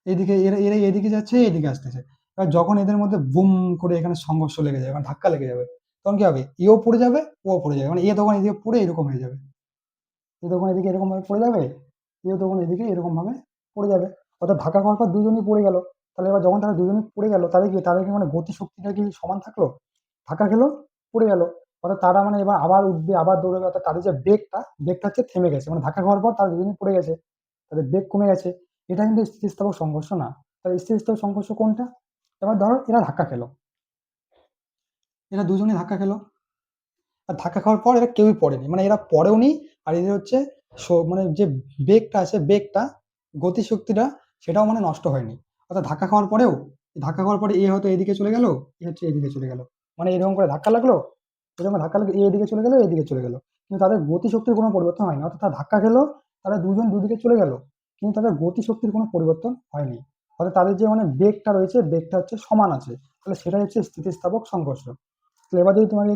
এদিকে এরা এরা এদিকে যাচ্ছে, এদিকে আসতেছে। এবার যখন এদের মধ্যে বুম করে এখানে সংঘর্ষ লেগে যাবে, মানে ধাক্কা লেগে যাবে, তখন কি হবে? এও পড়ে যাবে, ও পড়ে যাবে। মানে এ তখন এদিকে পড়ে এরকম হয়ে যাবে, এ তখন এদিকে এরকম ভাবে পড়ে যাবে, এও তখন এদিকে এরকম ভাবে পড়ে যাবে। অর্থাৎ ধাক্কা খাওয়ার পর দুজনেই পড়ে গেল। তাহলে এবার যখন তারা দুজনেই পড়ে গেল, তাদের কি মানে গতি শক্তিটা কি সমান থাকলো? ধাক্কা খেলো, পড়ে গেল। অর্থাৎ তারা মানে এবার আবার উঠবে, আবার দৌড়াবে। অর্থাৎ তাদের যে বেগটা হচ্ছে থেমে গেছে, মানে ধাক্কা খাওয়ার পর তারা দুজনেই পড়ে গেছে, তাদের বেগ কমে গেছে। এটা কিন্তু স্থিতিস্থাপক সংঘর্ষ না। তাহলে স্থিতিস্থাপক সংঘর্ষ কোনটা? এবার ধরো এরা ধাক্কা খেলো, এরা দুজনেই ধাক্কা খেলো, আর ধাক্কা খাওয়ার পর এরা কেউই পড়েনি, মানে এরা পড়েও নি। আর এদের হচ্ছে মানে যে বেগটা আছে, গতিশক্তিটা, সেটাও মানে নষ্ট হয়নি। অর্থাৎ ধাক্কা খাওয়ার পরেও, ধাক্কা খাওয়ার পরে এ হয়তো এদিকে চলে গেল, এ হচ্ছে এদিকে চলে গেল। মানে এরকম করে ধাক্কা লাগলো, এরকম ধাক্কা লাগলো, এ এদিকে চলে গেল, এদিকে চলে গেল। কিন্তু তাদের গতিশক্তির কোনো পরিবর্তন হয়নি। অর্থাৎ তারা ধাক্কা খেলো, তারা দুজন দুদিকে চলে গেল, কিন্তু তাদের গতিশক্তির কোনো পরিবর্তন হয়নি। অর্থাৎ তাদের যে মানে বেগটা রয়েছে, বেগটা হচ্ছে সমান আছে। তাহলে সেটাই হচ্ছে স্থিতিস্থাপক সংঘর্ষ। তো এবার যদি তোমাকে